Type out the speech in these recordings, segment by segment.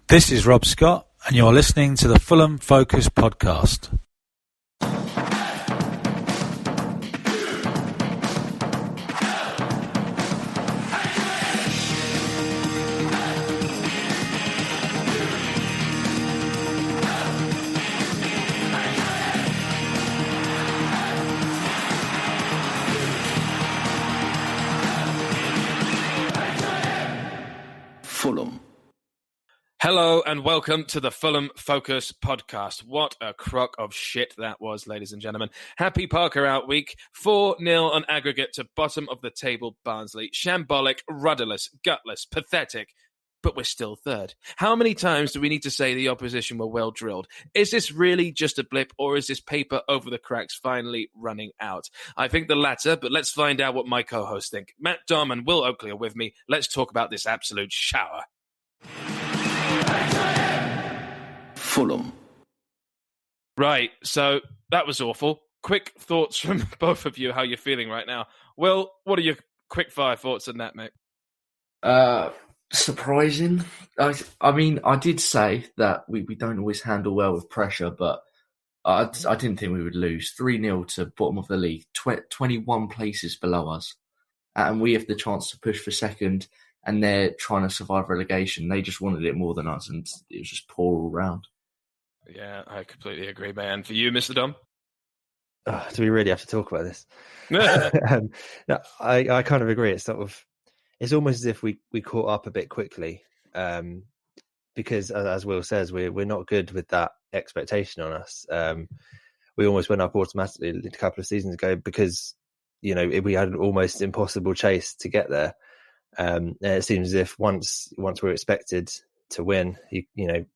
This is Rob Scott, and you're listening to the Fulham Focus podcast. Fulham. Hello and welcome to the Fulham Focus podcast. What a crock of shit that was, ladies and gentlemen. Happy Parker out week. 4-0 on aggregate to bottom of the table Barnsley. Shambolic, rudderless, gutless, pathetic. But we're still third. How many times do we need to say the opposition were well drilled? Is this really just a blip, or is this paper over the cracks finally running out? I think the latter, but let's find out what my co-hosts think. Matt, Domm and Will Oakley are with me. Let's talk about this absolute shower. Fulham. Right, so that was awful. Quick thoughts from both of you, how you're feeling right now. Will, what are your quick fire thoughts on that, mate? Surprising. I mean, I did say that we don't always handle well with pressure, but I didn't think we would lose. 3-0 to bottom of the league, 21 places below us. And we have the chance to push for second, and they're trying to survive relegation. They just wanted it more than us, and it was just poor all round. Yeah, I completely agree, man. For you, Mr. Domm? Do we really have to talk about this? No, I kind of agree. It's almost as if we caught up a bit quickly, because as Will says, we're not good with that expectation on us. We almost went up automatically a couple of seasons ago because we had an almost impossible chase to get there. And it seems as if once we're expected to win,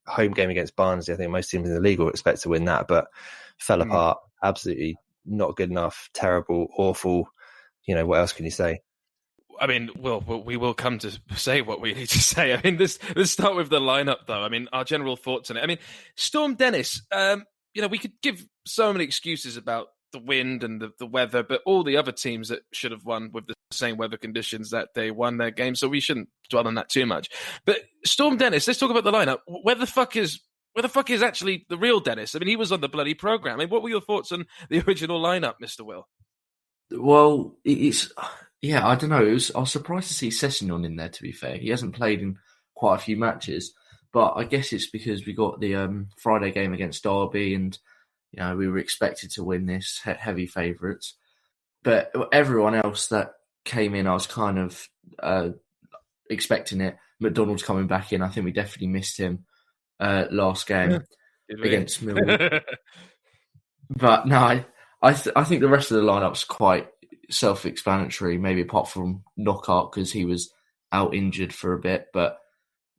home game against Barnsley, I think most teams in the league will expect to win that, but fell apart. Absolutely not good enough. Terrible, awful. What else can you say? I mean, we will come to say what we need to say. I mean, let's start with the lineup, though. I mean, our general thoughts on it. I mean, Storm Dennis, we could give so many excuses about the wind and the weather, but all the other teams that should have won with the same weather conditions that they won their game, so we shouldn't dwell on that too much. But Storm Dennis, let's talk about the lineup. Where the fuck is actually the real Dennis? I mean, he was on the bloody programme. I mean, what were your thoughts on the original lineup, Mr. Will? Well, I don't know. I was surprised to see Sessegnon in there, to be fair. He hasn't played in quite a few matches, but I guess it's because we got the Friday game against Derby and, we were expected to win this, heavy favourites. But everyone else that came in, I was kind of expecting it. McDonald's coming back in. I think we definitely missed him last game against Millwall. But no, I think the rest of the lineup's quite self-explanatory, maybe apart from Knockout because he was out injured for a bit. But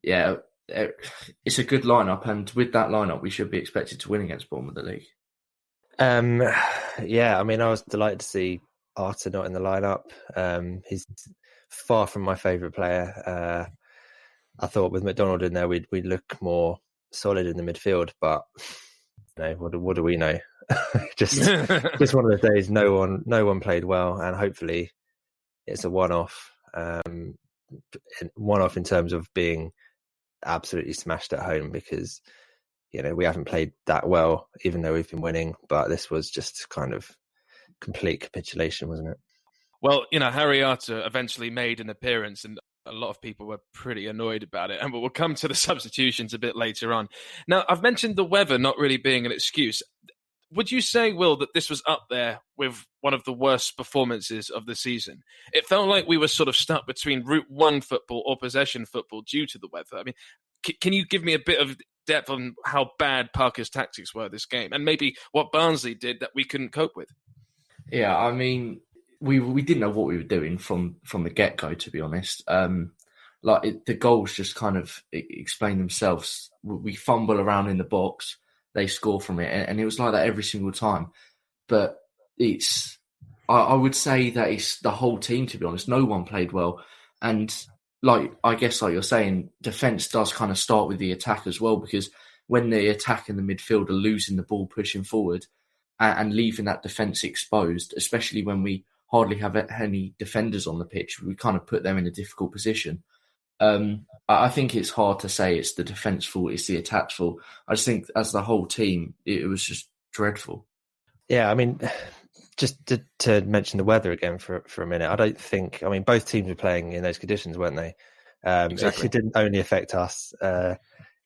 yeah, it's a good lineup, and with that lineup, we should be expected to win against bottom of the league. Yeah, I mean, I was delighted to see Arter not in the lineup. He's far from my favourite player. I thought with McDonald in there, we'd look more solid in the midfield, but what do we know? just one of the days. No one played well, and hopefully it's a one-off. One-off in terms of being absolutely smashed at home, because we haven't played that well, even though we've been winning. But this was just kind of complete capitulation, wasn't it? Well, Harry Arter eventually made an appearance, and a lot of people were pretty annoyed about it. And we'll come to the substitutions a bit later on. Now, I've mentioned the weather not really being an excuse. Would you say, Will, that this was up there with one of the worst performances of the season? It felt like we were sort of stuck between Route 1 football or possession football due to the weather. I mean, can you give me a bit of depth on how bad Parker's tactics were this game, and maybe what Barnsley did that we couldn't cope with? Yeah, I mean, we didn't know what we were doing from the get-go, to be honest. The goals just kind of explain themselves. We fumble around in the box, they score from it, and it was like that every single time. But I would say that it's the whole team, to be honest. No one played well. And I guess like you're saying, defence does kind of start with the attack as well, because when the attack and the midfield are losing the ball, pushing forward and leaving that defence exposed, especially when we hardly have any defenders on the pitch, we kind of put them in a difficult position. I think it's hard to say it's the defence fault, it's the attack's fault. I just think as the whole team, it was just dreadful. Yeah, I mean, just to mention the weather again for a minute, I don't think, I mean, both teams were playing in those conditions, weren't they? Exactly. It didn't only affect us. It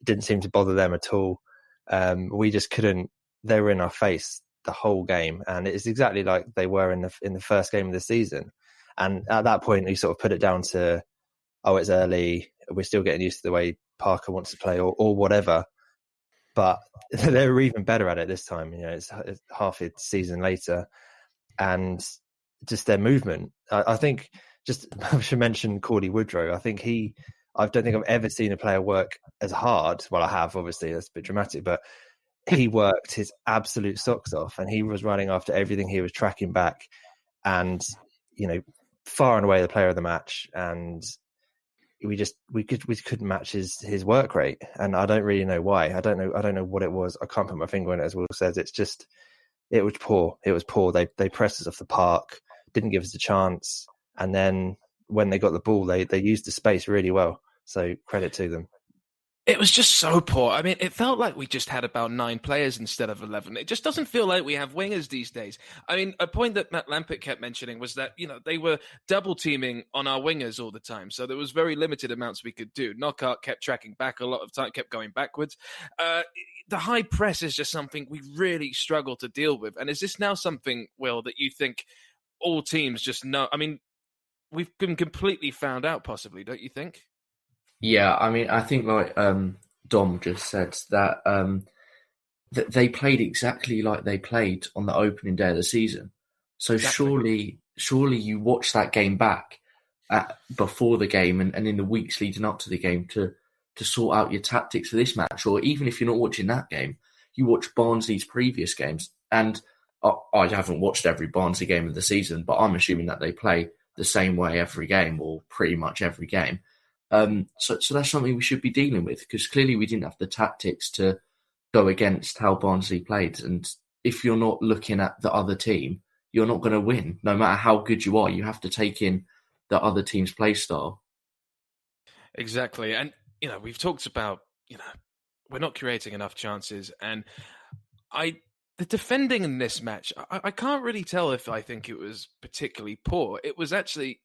didn't seem to bother them at all. We just couldn't, they were in our face the whole game. And it's exactly like they were in the first game of the season. And at that point, you sort of put it down to, oh, it's early, we're still getting used to the way Parker wants to play or whatever. But they were even better at it this time. You know, it's half a season later. And just their movement. I think, I should mention Ja Woodrow. I don't think I've ever seen a player work as hard. Well, I have, obviously, that's a bit dramatic, but he worked his absolute socks off and he was running after everything. He was tracking back and, you know, far and away the player of the match. And we couldn't match his work rate. And I don't really know why. I don't know what it was. I can't put my finger on it, as Will says. It was poor. It was poor. They pressed us off the park, didn't give us a chance. And then when they got the ball, they used the space really well. So credit to them. It was just so poor. I mean, it felt like we just had about 9 players instead of 11. It just doesn't feel like we have wingers these days. I mean, a point that Matt Lampert kept mentioning was that, you know, they were double teaming on our wingers all the time. So there was very limited amounts we could do. Knockout kept tracking back a lot of time, kept going backwards. The high press is just something we really struggle to deal with. And is this now something, Will, that you think all teams just know? I mean, we've been completely found out, possibly, don't you think? Yeah, I mean, I think like Dom just said that they played exactly like they played on the opening day of the season. So Exactly. surely you watch that game back before the game and in the weeks leading up to the game to sort out your tactics for this match. Or even if you're not watching that game, you watch Barnsley's previous games. And I haven't watched every Barnsley game of the season, but I'm assuming that they play the same way every game or pretty much every game. So that's something we should be dealing with because clearly we didn't have the tactics to go against how Barnsley played. And if you're not looking at the other team, you're not going to win. No matter how good you are, you have to take in the other team's play style. Exactly. And, you know, we've talked about, you know, we're not creating enough chances. And the defending in this match, I can't really tell if I think it was particularly poor. It was actually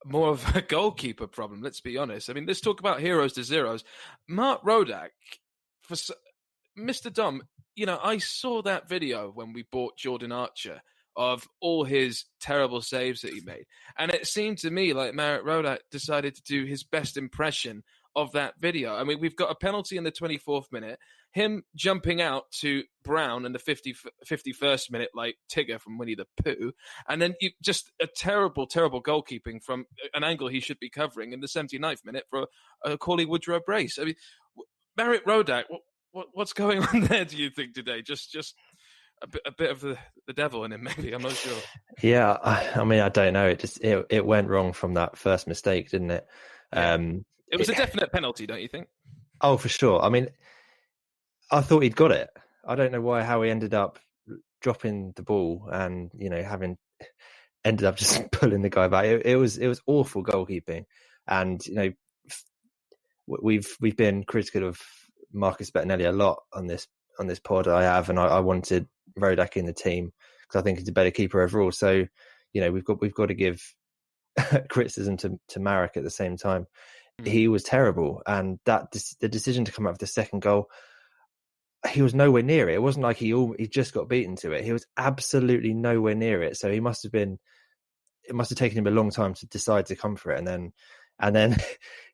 more of a goalkeeper problem, let's be honest. I mean, let's talk about heroes to zeros. Mark Rodak, for Mr. Domm, you know, I saw that video when we bought Jordan Archer of all his terrible saves that he made. And it seemed to me like Marek Rodak decided to do his best impression of that video. I mean, we've got a penalty in the 24th minute, him jumping out to Brown in the 51st minute, like Tigger from Winnie the Pooh, and then just a terrible, terrible goalkeeping from an angle he should be covering in the 79th minute for a Ja Woodrow brace. I mean, Marek Rodak, what's going on there, do you think, today? Just a bit of the devil in him, maybe. I'm not sure. Yeah, I mean, I don't know. It went wrong from that first mistake, didn't it? Yeah. It was a definite penalty, don't you think? Oh, for sure. I mean, I thought he'd got it. I don't know how he ended up dropping the ball and, you know, ended up just pulling the guy back. It was awful goalkeeping. And, you know, we've been critical of Marcus Bettinelli a lot on this pod. I have, and I wanted Rodak in the team because I think he's a better keeper overall. So, you know, we've got to give criticism to Marek at the same time. He was terrible, and the decision to come up with the second goal, he was nowhere near it. It wasn't like he just got beaten to it. He was absolutely nowhere near it. So it must have taken him a long time to decide to come for it, and then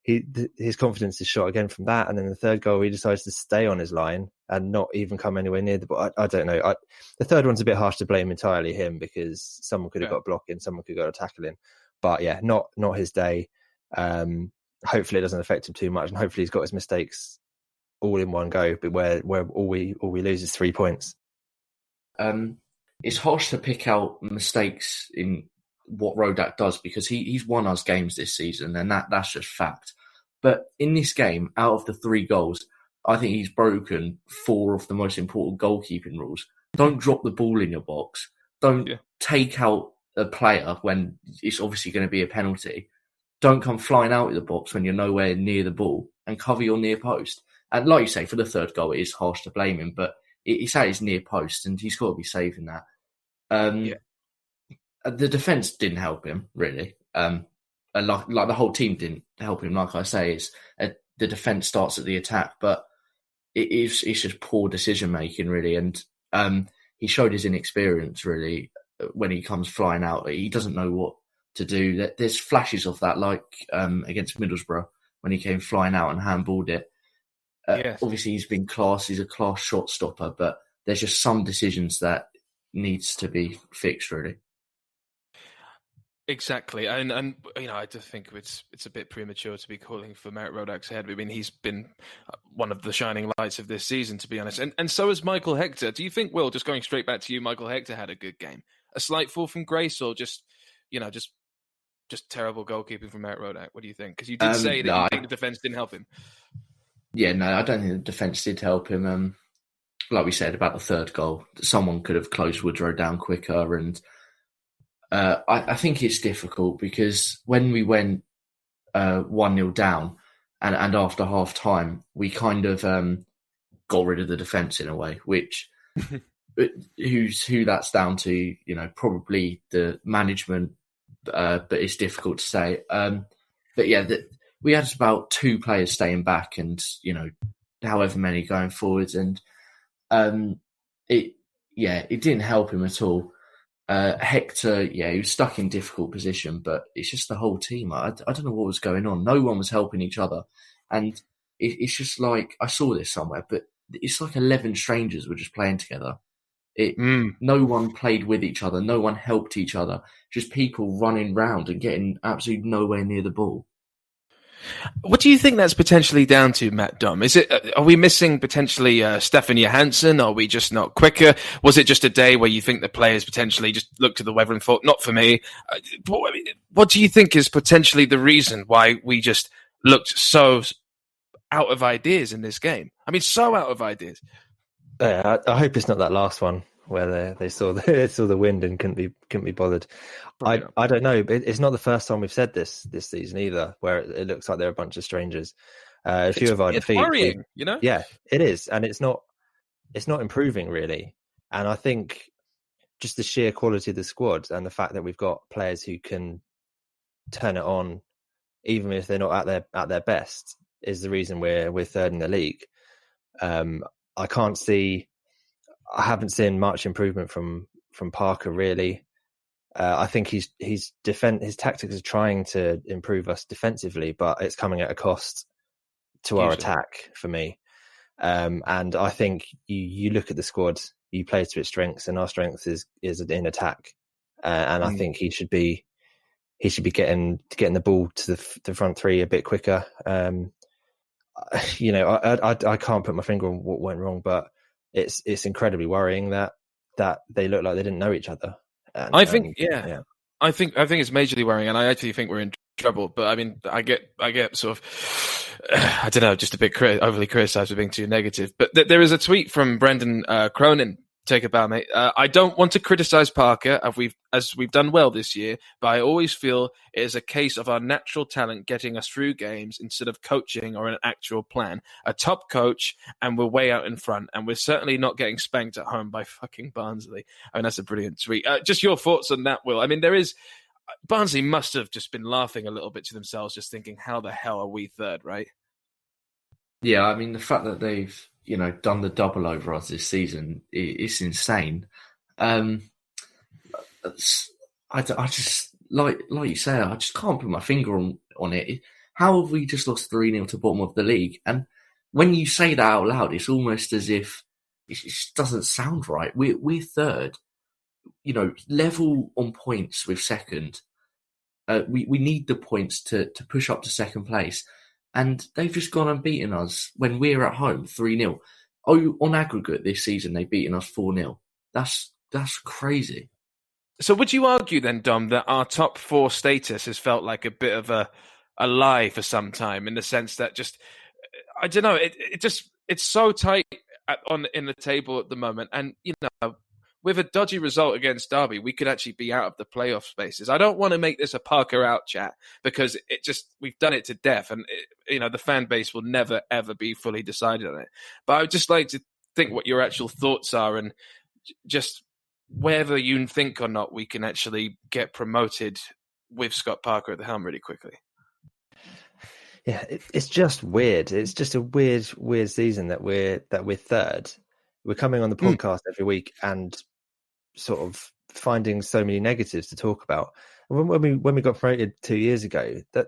his confidence is shot again from that. And then the third goal, he decides to stay on his line and not even come anywhere near the ball. I don't know. The third one's a bit harsh to blame entirely him because someone could have got a block in, someone could have got a tackle in. But yeah, not his day. Hopefully it doesn't affect him too much, and hopefully he's got his mistakes all in one go, but where all we lose is 3 points. It's harsh to pick out mistakes in what Rodak does because he's won us games this season, and that's just fact. But in this game, out of the 3 goals, I think he's broken 4 of the most important goalkeeping rules. Don't drop the ball in your box. Don't take out a player when it's obviously going to be a penalty. don't come flying out of the box when you're nowhere near the ball and cover your near post. And like you say, for the third goal, it is harsh to blame him, but it's at his near post and he's got to be saving that. The defence didn't help him, really. Like the whole team didn't help him. Like I say, the defence starts at the attack, but it's just poor decision making, really. And he showed his inexperience, really, when he comes flying out. He doesn't know what to do. There's flashes of that, like against Middlesbrough when he came flying out and handballed it. Yes. Obviously, he's a class shot stopper, but there's just some decisions that needs to be fixed, really. Exactly, and I just think it's a bit premature to be calling for Merritt Rodak's head. I mean, he's been one of the shining lights of this season, to be honest, and so is Michael Hector. Do you think, Will, just going straight back to you, Michael Hector had a good game, a slight fall from grace, or just terrible goalkeeping from Merritt Rodak? What do you think? Because you did say that you think the defence didn't help him. Yeah, no, I don't think the defence did help him. Like we said about the third goal, someone could have closed Woodrow down quicker, and I think it's difficult because when we went 1-0 down and after half time, we kind of got rid of the defence in a way, which who that's down to, probably the management, but it's difficult to say. But yeah, we had about 2 players staying back and, however many going forwards. And it didn't help him at all. Hector, he was stuck in difficult position, but it's just the whole team. I don't know what was going on. No one was helping each other. And it's just like, I saw this somewhere, but it's like 11 strangers were just playing together. No one played with each other. No one helped each other. Just people running round and getting absolutely nowhere near the ball. What do you think that's potentially down to, Matt Domm? Are we missing potentially Stefan Johansson? Are we just not quicker? Was it just a day where you think the players potentially just looked at the weather and thought, not for me? What do you think is potentially the reason why we just looked so out of ideas in this game? I mean, so out of ideas. Yeah, I hope it's not that last one where they saw the wind and couldn't be bothered. I don't know. It's not the first time we've said this season either, where it looks like they're a bunch of strangers. A few of our defeats, worrying, Yeah, it is, and it's not improving really. And I think just the sheer quality of the squad and the fact that we've got players who can turn it on, even if they're not at their best, is the reason we're third in the league. I haven't seen much improvement from Parker really. I think his tactics are trying to improve us defensively, but it's coming at a cost to our attack for me. And I think you look at the squad, you play to its strengths, and our strength is in attack. And I think he should be getting the ball to the front three a bit quicker. I can't put my finger on what went wrong, but it's incredibly worrying that they look like they didn't know each other. I think it's majorly worrying, and I actually think we're in trouble. But I mean, I get sort of, I don't know, just a bit overly criticised for being too negative. But there is a tweet from Brendan Cronin. Take a bow, mate. I don't want to criticise Parker as we've done well this year, but I always feel it is a case of our natural talent getting us through games instead of coaching or an actual plan. A top coach, and we're way out in front, and we're certainly not getting spanked at home by fucking Barnsley. I mean, that's a brilliant tweet. Just your thoughts on that, Will? I mean, Barnsley must have just been laughing a little bit to themselves, just thinking, how the hell are we third, right? Yeah, I mean, the fact that they've done the double over us this season, it's insane. I just, like you say, I just can't put my finger on it. How have we just lost 3-0 to bottom of the league? And when you say that out loud, it's almost as if it just doesn't sound right. We're third, level on points with second. We need the points to push up to second place. And they've just gone and beaten us when we're at home 3-0. Oh, on aggregate this season, they've beaten us 4-0. That's crazy. So would you argue then, Dom, that our top 4 status has felt like a bit of a lie for some time, in the sense that just, I don't know, it's so tight in the table at the moment, and with a dodgy result against Derby, we could actually be out of the playoff spaces. I don't want to make this a Parker out chat because we've done it to death, and the fan base will never ever be fully decided on it. But I would just like to think what your actual thoughts are, and just whether you think or not we can actually get promoted with Scott Parker at the helm really quickly. Yeah, it's just weird. It's just a weird season that we're third. We're coming on the podcast every week and sort of finding so many negatives to talk about. And when we got promoted 2 years ago, that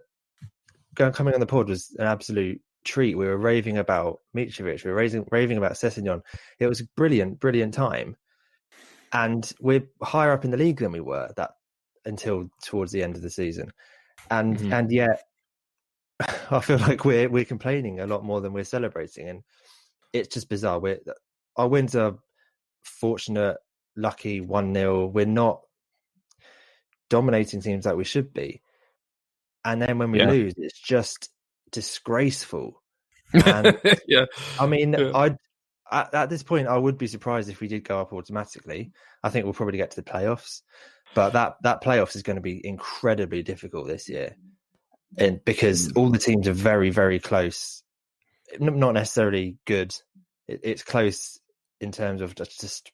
coming on the pod was an absolute treat. We were raving about Mitrovic. We were raving about Sessegnon. It was a brilliant time. And we're higher up in the league than we were until towards the end of the season. And yet I feel like we're complaining a lot more than we're celebrating, and it's just bizarre. Our wins are fortunate, lucky, 1-0. We're not dominating teams like we should be, and then when we lose, it's just disgraceful. And I mean, at this point, I would be surprised if we did go up automatically. I think we'll probably get to the playoffs, but that playoffs is going to be incredibly difficult this year. And because all the teams are very, very close, not necessarily good. It's close in terms of just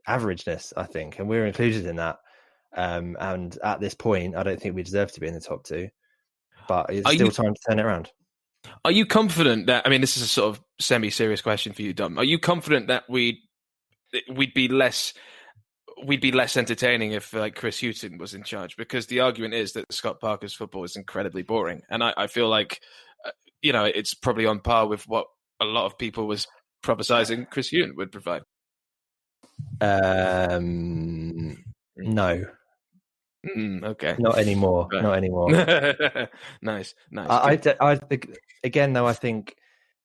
averageness, I think, and we're included in that. And at this point, I don't think we deserve to be in the top two, but it's still time to turn it around. Are you confident that? I mean, this is a sort of semi-serious question for you, Dom. Are you confident that we'd be less entertaining if Chris Hughton was in charge? Because the argument is that Scott Parker's football is incredibly boring, and I feel like it's probably on par with what a lot of people was prophesizing Chris Hughton would provide. No. Okay. Not anymore. Right. Not anymore. Nice. I think again, though. I think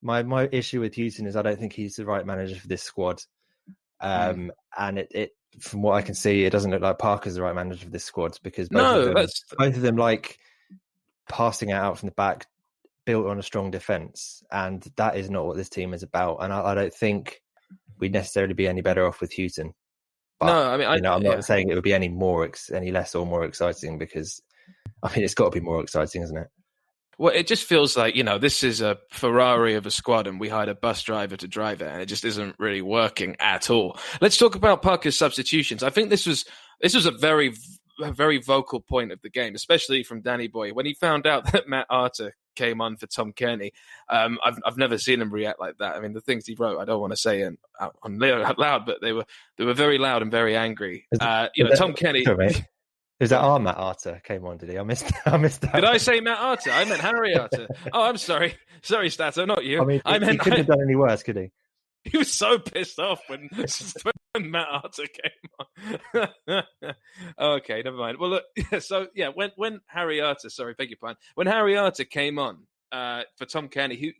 my issue with Hughton is I don't think he's the right manager for this squad. And it from what I can see, it doesn't look like Parker's the right manager for this squad because both of them like passing it out from the back, built on a strong defense, and that is not what this team is about. And I don't think we'd necessarily be any better off with Hughton. But, no, I mean, I'm not saying it would be any less or more exciting because, I mean, it's got to be more exciting, isn't it? Well, it just feels like, this is a Ferrari of a squad and we hired a bus driver to drive it, and it just isn't really working at all. Let's talk about Parker's substitutions. I think this was a very, very vocal point of the game, especially from Danny Boy. When he found out that Matt Arter came on for Tom Kearney, I've never seen him react like that. I mean, the things he wrote, I don't want to say out loud, but they were very loud and very angry. Tom Kearney... Sorry, is that our Matt Arter came on? Did he? I missed that. Did I say Matt Arter? I meant Harry Arter. Oh, I'm sorry. Sorry, Stato, not you. I mean, he couldn't have done any worse, could he? He was so pissed off when Matt Arter came on. Okay, never mind. Well, look, so yeah, when Harry Arter, beg your pardon, when Harry Arter came on for Tom Kearney, who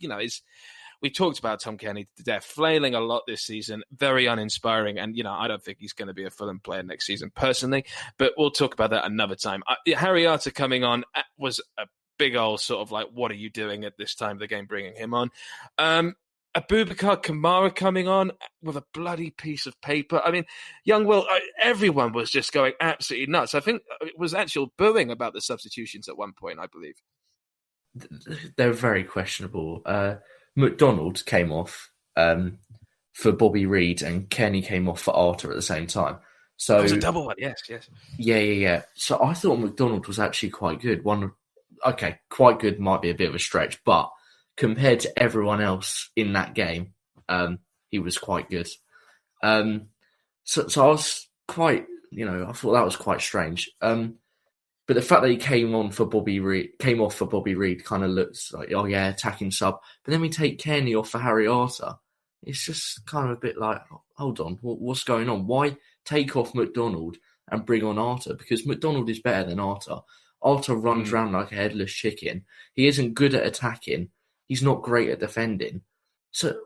we talked about Tom Kearney to death, flailing a lot this season, very uninspiring, and I don't think he's going to be a Fulham player next season personally, but we'll talk about that another time. Harry Arter coming on was a big old sort of like, what are you doing at this time of the game, bringing him on? Abubakar Kamara coming on with a bloody piece of paper. I mean, young Will, everyone was just going absolutely nuts. I think it was actual booing about the substitutions at one point, I believe. They're very questionable. McDonald came off for Bobby Reid and Kenny came off for Arter at the same time. So it was a double one, yes. Yeah. So I thought McDonald was actually quite good. Quite good might be a bit of a stretch, but compared to everyone else in that game, he was quite good. So I was quite, I thought that was quite strange. But the fact that he came off for Bobby Reid kind of looks like, oh yeah, attacking sub. But then we take Kearney off for Harry Arter. It's just kind of a bit like, hold on, what's going on? Why take off McDonald and bring on Arter? Because McDonald is better than Arter. Arter runs around like a headless chicken. He isn't good at attacking. He's not great at defending. So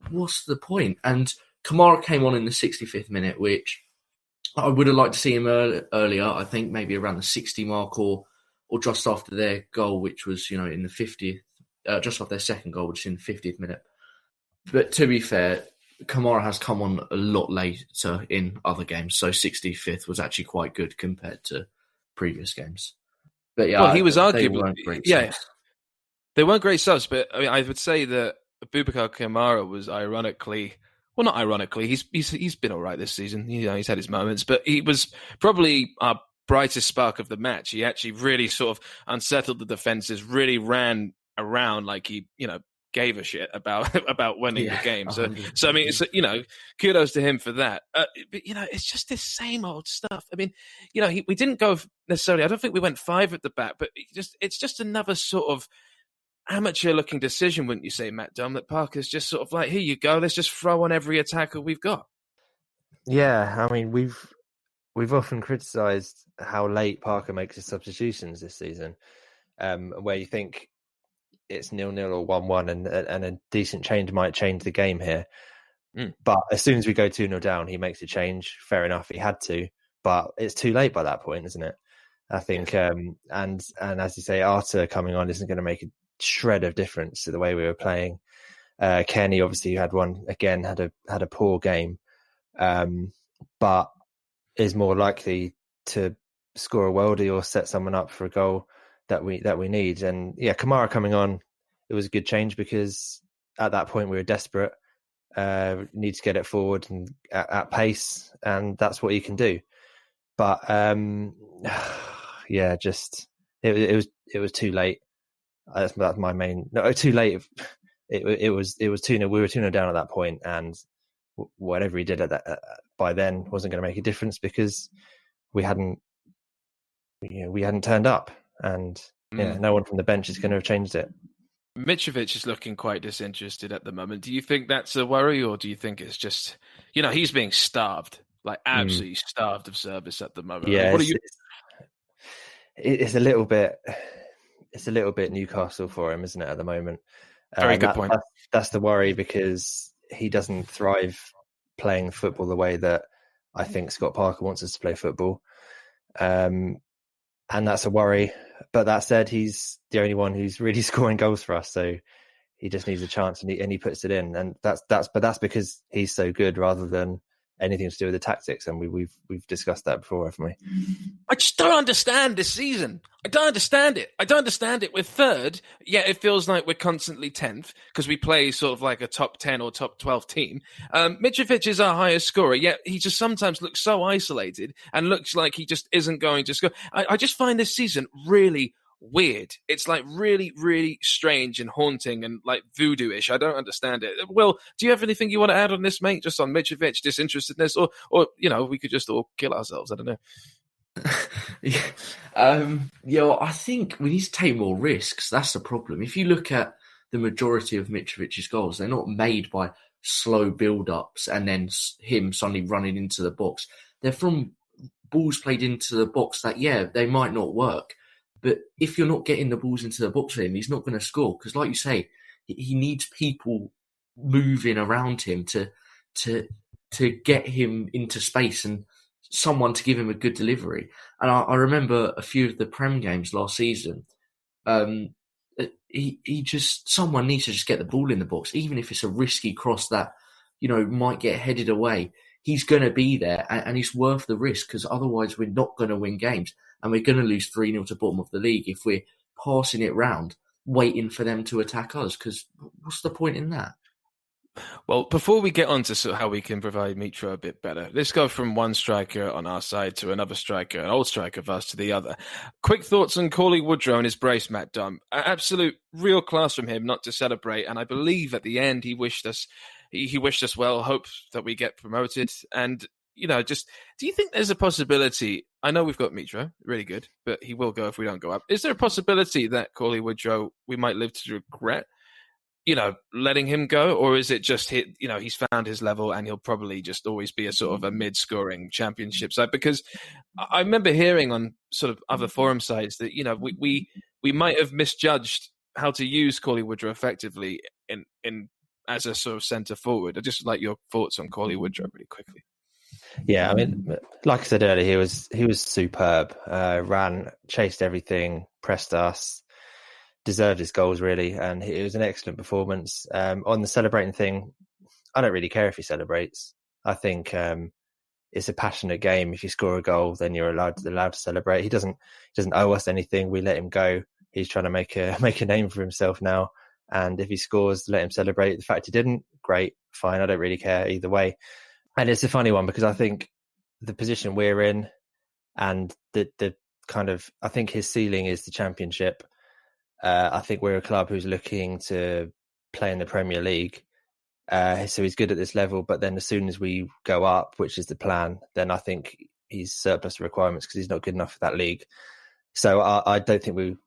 what's the point? And Kamara came on in the 65th minute, which I would have liked to see him earlier. I think maybe around the 60 mark or just after their goal, which was, in the 50th, just after their second goal, which is in the 50th minute. But to be fair, Kamara has come on a lot later in other games, so 65th was actually quite good compared to previous games. But yeah, well, he was they arguably weren't great yeah. subs. They weren't great subs, but I mean, I would say that Boubacar Kamara was ironically, well, not ironically, he's been all right this season. He's had his moments, but he was probably our brightest spark of the match. He actually really sort of unsettled the defenses, really ran around like he, gave a shit about winning the game. So I mean, it's kudos to him for that. But it's just this same old stuff. I mean, we didn't go necessarily. I don't think we went 5 at the back, but it's just another sort of amateur-looking decision, wouldn't you say, Matt Domm, that Parker's just sort of like, here you go, let's just throw on every attacker we've got. Yeah, I mean, we've often criticised how late Parker makes his substitutions this season, where you think it's 0-0 or 1-1 and a decent change might change the game here. But as soon as we go 2-0 down, he makes a change. Fair enough, he had to, but it's too late by that point, isn't it? I think, and as you say, Arthur coming on isn't going to make a shred of difference to the way we were playing. Kenny, obviously, had a poor game, but is more likely to score a worldie or set someone up for a goal that we need. And yeah, Kamara coming on, it was a good change because at that point we were desperate, need to get it forward and at pace, and that's what you can do. But yeah, just it was too late. That's my main. No, too late. It was 2-0. We were 2-0 down at that point, and whatever he did at that by then wasn't going to make a difference because we hadn't turned up, and no one from the bench is going to have changed it. Mitrovic is looking quite disinterested at the moment. Do you think that's a worry, or do you think it's just he's being starved, like absolutely starved of service at the moment? Yeah, what are you? It's a little bit. It's a little bit Newcastle for him, isn't it, at the moment? Very good point. That's the worry because he doesn't thrive playing football the way that I think Scott Parker wants us to play football. And that's a worry. But that said, he's the only one who's really scoring goals for us. So he just needs a chance and he puts it in. And that's because he's so good rather than anything to do with the tactics. And we've discussed that before, haven't we? I just don't understand this season. I don't understand it. We're third. Yeah, it feels like we're constantly 10th because we play sort of like a top 10 or top 12 team. Mitrovic is our highest scorer, yet he just sometimes looks so isolated and looks like he just isn't going to score. I just find this season really weird. It's like really, really strange and haunting and like voodoo-ish. I don't understand it. Will, do you have anything you want to add on this, mate? Just on Mitrovic, disinterestedness, or we could just all kill ourselves. I don't know. I think we need to take more risks. That's the problem. If you look at the majority of Mitrovic's goals, they're not made by slow build-ups and then him suddenly running into the box. They're from balls played into the box that, they might not work. But if you're not getting the balls into the box for him, he's not going to score. Because like you say, he needs people moving around him to get him into space and someone to give him a good delivery. And I remember a few of the Prem games last season. Someone needs to just get the ball in the box, even if it's a risky cross that, might get headed away. He's going to be there and he's worth the risk because otherwise we're not going to win games and we're going to lose 3-0 to bottom of the league if we're passing it round, waiting for them to attack us because what's the point in that? Well, before we get on to sort of how we can provide Mitro a bit better, let's go from one striker on our side to another striker, an old striker of us to the other. Quick thoughts on Ja Woodrow and his brace, Matt Domm. Absolute real class from him not to celebrate, and I believe at the end he wished us well, hopes that we get promoted, and just do you think there's a possibility? I know we've got Mitro, really good, but he will go if we don't go up. Is there a possibility that Ja Woodrow we might live to regret? Letting him go, or is it just he's found his level and he'll probably just always be a sort of a mid-scoring championship side? Because I remember hearing on sort of other forum sites that we might have misjudged how to use Ja Woodrow effectively in as a sort of centre forward. I'd just like your thoughts on Ja Woodrow really quickly. Yeah, I mean, like I said earlier, he was superb. Ran, chased everything, pressed us. Deserved his goals really, and it was an excellent performance. On the celebrating thing, I don't really care if he celebrates. I think it's a passionate game. If you score a goal, then you're allowed to celebrate. He doesn't owe us anything. We let him go. He's trying to make a name for himself now. And if he scores, let him celebrate. The fact he didn't, great, fine. I don't really care either way. And it's a funny one because I think the position we're in and the kind of, I think his ceiling is the Championship. I think we're a club who's looking to play in the Premier League. So he's good at this level, but then as soon as we go up, which is the plan, then I think he's surplus to requirements because he's not good enough for that league. So I don't think we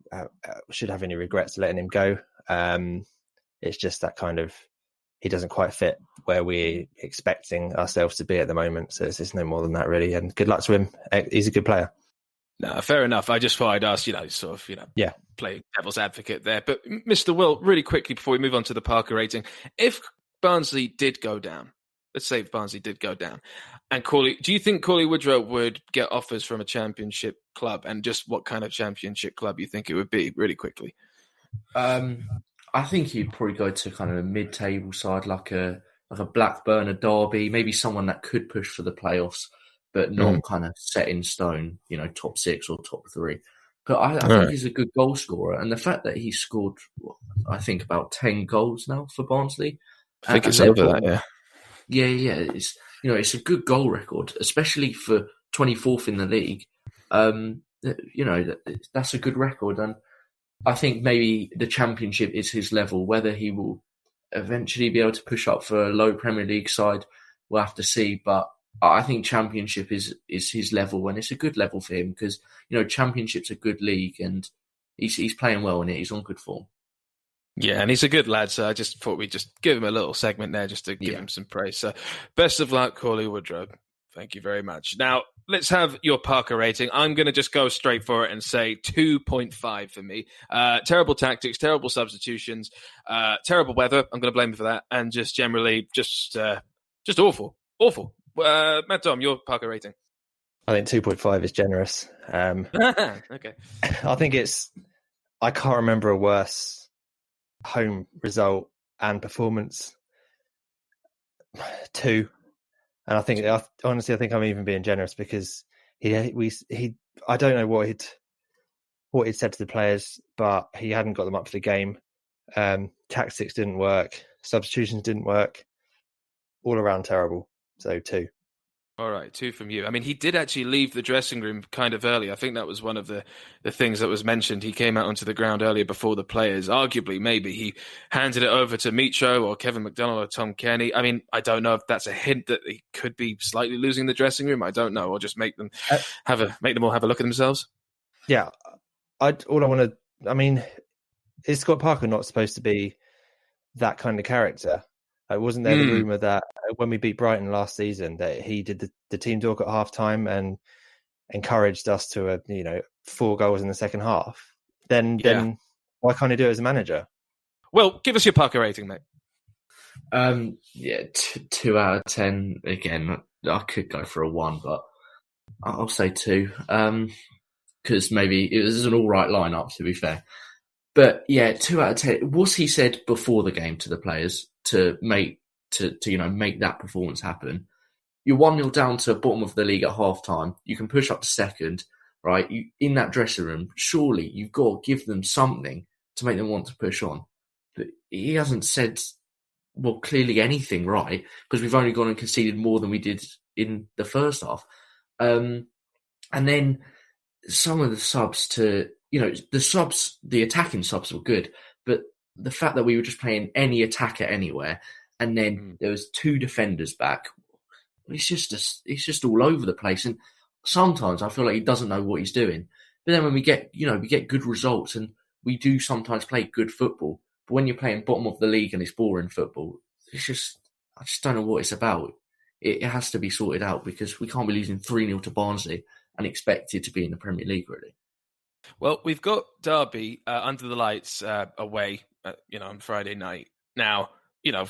should have any regrets letting him go. It's just that kind of, he doesn't quite fit where we're expecting ourselves to be at the moment. So it's no more than that, really. And good luck to him. He's a good player. No, fair enough. I just thought I'd ask, play devil's advocate there. But Mr. Will, really quickly before we move on to the Parker rating, if Barnsley did go down, let's say if Barnsley did go down, and do you think Coulda Woodrow would get offers from a Championship club? And just what kind of Championship club you think it would be, really quickly? I think he'd probably go to kind of a mid-table side, like a Blackburn, a Derby, maybe someone that could push for the playoffs, but not kind of set in stone, top 6 or top 3. But I think he's a good goal scorer, and the fact that he scored, I think about 10 goals now for Barnsley. I think it's over that, yeah. Yeah. It's a good goal record, especially for 24th in the league. That's a good record, and I think maybe the Championship is his level. Whether he will eventually be able to push up for a low Premier League side, we'll have to see. But I think Championship is his level, and it's a good level for him because Championship's a good league, and he's playing well in it. He's on good form. Yeah, and he's a good lad, so I just thought we'd just give him a little segment there just to give him some praise. So best of luck, Coulda Woodrow. Thank you very much. Now, let's have your Parker rating. I'm going to just go straight for it and say 2.5 for me. Terrible tactics, terrible substitutions, terrible weather. I'm going to blame him for that. And just generally, just awful. Awful. Matt Domm, your Parker rating? I think 2.5 is generous. Okay. I think I can't remember a worse home result and performance. 2. And I think, honestly, I think I'm even being generous because I don't know what he'd said to the players, but he hadn't got them up for the game. Tactics didn't work. Substitutions didn't work. All around terrible. So 2. All right, 2 from you. I mean, he did actually leave the dressing room kind of early. I think that was one of the things that was mentioned. He came out onto the ground earlier before the players. Arguably, maybe he handed it over to Micho or Kevin McDonald or Tom Kenny. I mean, I don't know if that's a hint that he could be slightly losing the dressing room. I don't know. Or just make them all have a look at themselves. Yeah. Is Scott Parker not supposed to be that kind of character? Wasn't there the rumour that when we beat Brighton last season that he did the team talk at half-time and encouraged us to 4 goals in the second half? Then why can't he do it as a manager? Well, give us your Parker rating, mate. 2 out of 10. Again, I could go for a 1, but I'll say 2. Because maybe it was an all right lineup, to be fair. But 2 out of 10. Was he said before the game to the players to make that performance happen? You're 1-0 down to bottom of the league at half time. You can push up to second, right? In that dressing room, surely you've got to give them something to make them want to push on. But he hasn't said, well, clearly anything, right? Because we've only gone and conceded more than we did in the first half. And then some of the subs the attacking subs were good, but the fact that we were just playing any attacker anywhere, and then there was 2 defenders back, it's just all over the place. And sometimes I feel like he doesn't know what he's doing. But then when we get good results, and we do sometimes play good football, but when you're playing bottom of the league and it's boring football, I just don't know what it's about. It has to be sorted out because we can't be losing 3-0 to Barnsley and expected to be in the Premier League, really. Well, we've got Derby under the lights away, on Friday night. Now,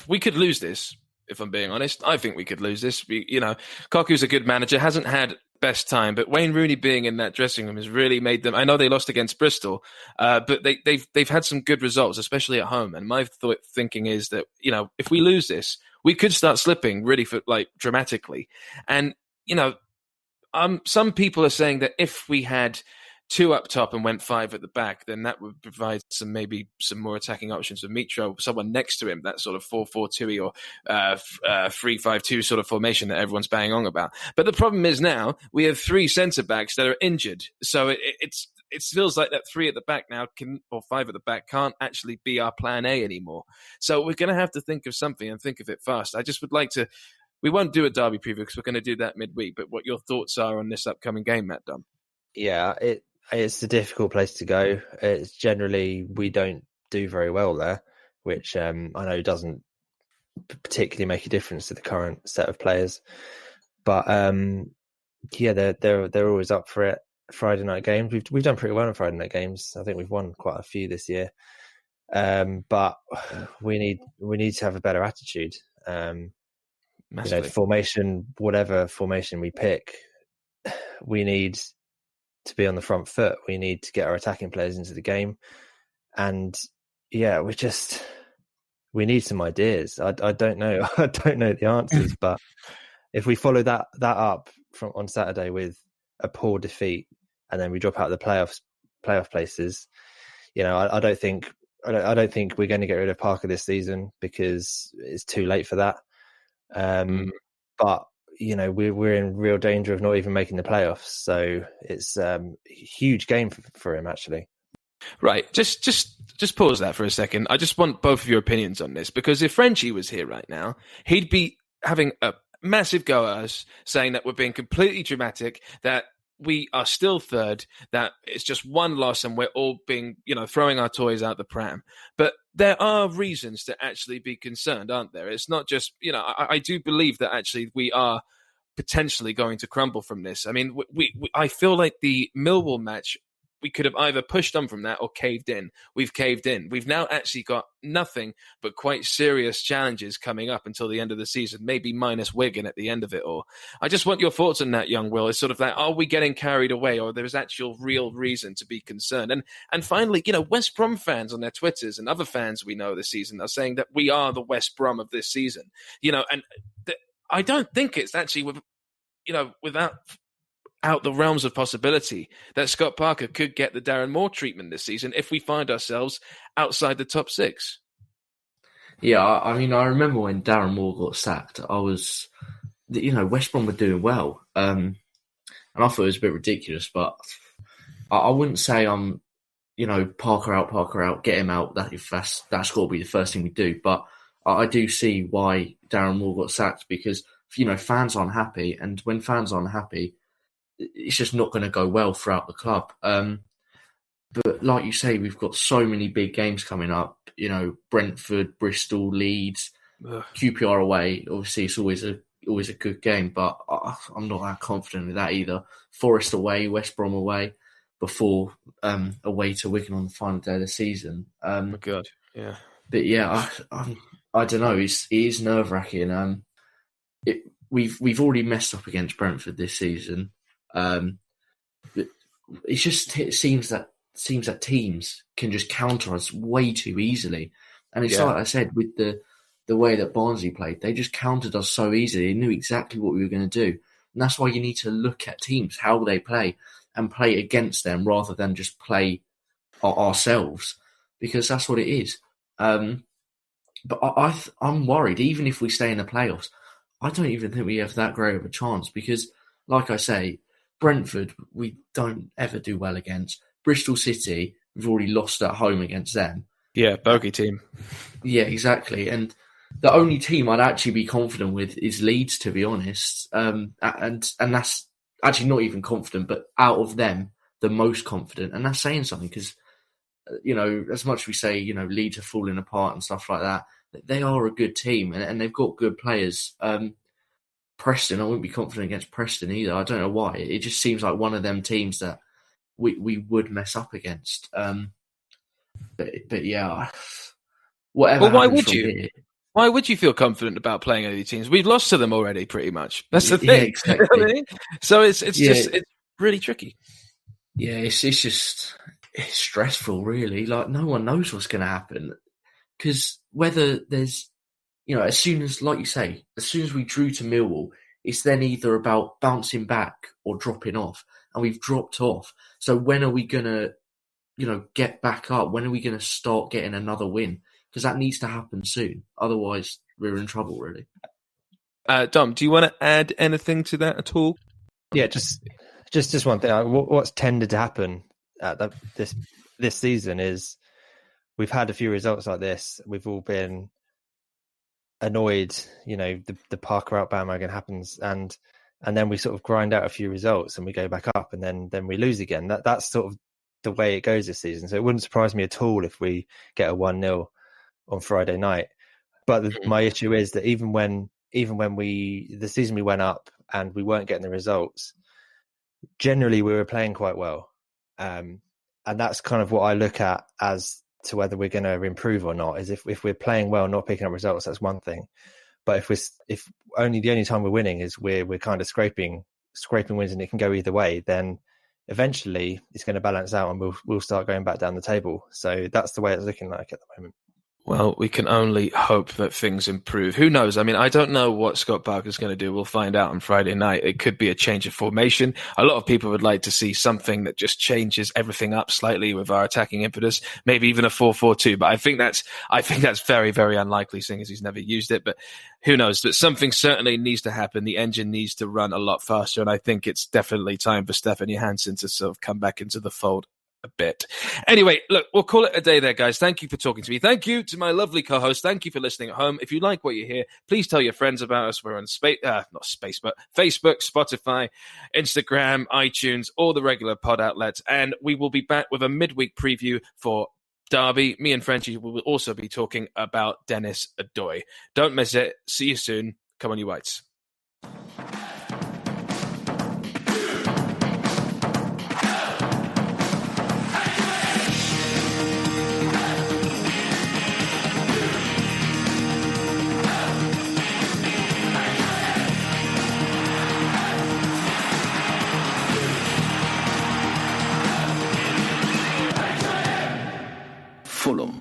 we could lose this, if I'm being honest. I think we could lose this. Kaku's a good manager, hasn't had best time, but Wayne Rooney being in that dressing room has really made them. I know they lost against Bristol, but they've had some good results, especially at home. And my thinking is that if we lose this, we could start slipping really dramatically. And some people are saying that if we had 2 up top and went 5 at the back, then that would provide maybe some more attacking options for Mitro, someone next to him, that sort of 4-4-2 or 3-5-2 sort of formation that everyone's banging on about. But the problem is now we have 3 centre-backs that are injured. So it feels like that 3 at the back now or 5 at the back can't actually be our plan A anymore. So we're going to have to think of something and think of it fast. I just would like to... We won't do a derby preview because we're going to do that midweek, but what your thoughts are on this upcoming game, Matt Domm? Yeah, it's a difficult place to go. It's generally, we don't do very well there, which I know doesn't particularly make a difference to the current set of players. But they're always up for it. Friday night games, we've done pretty well in Friday night games. I think we've won quite a few this year. But we need to have a better attitude. Formation, whatever formation we pick, we need to be on the front foot. We need to get our attacking players into the game, and we need some ideas. I don't know. I don't know the answers, but if we follow that up on Saturday with a poor defeat, and then we drop out of the playoff places, I don't think we're going to get rid of Parker this season because it's too late for that. But we're in real danger of not even making the playoffs. So it's a huge game for him, actually. Right. Just pause that for a second. I just want both of your opinions on this, because if Frenchie was here right now, he'd be having a massive go at us, saying that we're being completely dramatic, that we are still third, that it's just one loss and we're all being, throwing our toys out the pram. But there are reasons to actually be concerned, aren't there? It's not just, I do believe that actually we are potentially going to crumble from this. I mean, I feel like the Millwall match, we could have either pushed on from that or caved in. We've caved in. We've now actually got nothing but quite serious challenges coming up until the end of the season, maybe minus Wigan at the end of it all. I just want your thoughts on that, young Will. It's sort of like, are we getting carried away, or there's actual real reason to be concerned? And finally, West Brom fans on their Twitters and other fans we know this season are saying that we are the West Brom of this season. I don't think it's actually without out the realms of possibility that Scott Parker could get the Darren Moore treatment this season if we find ourselves outside the top 6. Yeah, I mean, I remember when Darren Moore got sacked, West Brom were doing well. And I thought it was a bit ridiculous, but I wouldn't say I'm, Parker out, get him out. That's got to be the first thing we do. But I do see why Darren Moore got sacked, because, fans aren't happy. And when fans aren't happy, it's just not going to go well throughout the club. But like you say, we've got so many big games coming up. Brentford, Bristol, Leeds, QPR away. Obviously, it's always a good game, but I'm not that confident with that either. Forest away, West Brom away, before away to Wigan on the final day of the season. Oh my God, yeah. But yeah, I don't know. It is nerve wracking. We've already messed up against Brentford this season. It seems that teams can just counter us way too easily, and it's like I said, with the way that Barnsley played, they just countered us so easily. They knew exactly what we were going to do, and that's why you need to look at teams, how they play, and play against them rather than just play ourselves, because that's what it is. But I'm worried, even if we stay in the playoffs, I don't even think we have that great of a chance, because, like I say, Brentford, we don't ever do well against. Bristol City, we've already lost at home against them. Yeah, bogey team. Yeah, exactly. And the only team I'd actually be confident with is Leeds, to be honest. And that's actually not even confident, but out of them, the most confident. And that's saying something, because, as much as we say, Leeds are falling apart and stuff like that, they are a good team and they've got good players. Preston, I wouldn't be confident against Preston either. I don't know why. It just seems like one of them teams that we would mess up against. But yeah, whatever. Well, why would you? Here, Why would you feel confident about playing any of these teams? We've lost to them already, pretty much. That's the thing. Yeah, exactly. You know what I mean? So it's really tricky. Yeah, it's stressful, really. Like, no one knows what's going to happen. Because whether there's, as soon as, like you say, as soon as we drew to Millwall, it's then either about bouncing back or dropping off. And we've dropped off. So when are we going to, get back up? When are we going to start getting another win? Because that needs to happen soon. Otherwise, we're in trouble, really. Dom, do you want to add anything to that at all? Yeah, just one thing. What's tended to happen at this season is we've had a few results like this. We've all been annoyed. The Parker out bandwagon happens, and then we sort of grind out a few results, and we go back up, and then we lose again. That's sort of the way it goes this season. So it wouldn't surprise me at all if we get a 1-0 on Friday night. But my issue is that even when the season we went up and we weren't getting the results, generally we were playing quite well. And that's kind of what I look at as to whether we're going to improve or not, is if we're playing well, not picking up results, that's one thing. But if only the only time we're winning is we're kind of scraping wins and it can go either way, then eventually it's going to balance out and we'll start going back down the table. So that's the way it's looking like at the moment. Well, we can only hope that things improve. Who knows? I mean, I don't know what Scott Parker's going to do. We'll find out on Friday night. It could be a change of formation. A lot of people would like to see something that just changes everything up slightly with our attacking impetus, maybe even a 4-4-2. But I think that's very, very unlikely, seeing as he's never used it. But who knows? But something certainly needs to happen. The engine needs to run a lot faster. And I think it's definitely time for Stefan Johansson to sort of come back into the fold a bit. Anyway, look, we'll call it a day there, guys. Thank you for talking to me. Thank you to my lovely co-host. Thank you for listening at home. If you like what you hear, please tell your friends about us. We're on Facebook, Spotify, Instagram, iTunes, all the regular pod outlets. And we will be back with a midweek preview for Derby. Me and Frenchie will also be talking about Dennis Adoy. Don't miss it. See you soon. Come on, you Whites. Fulham.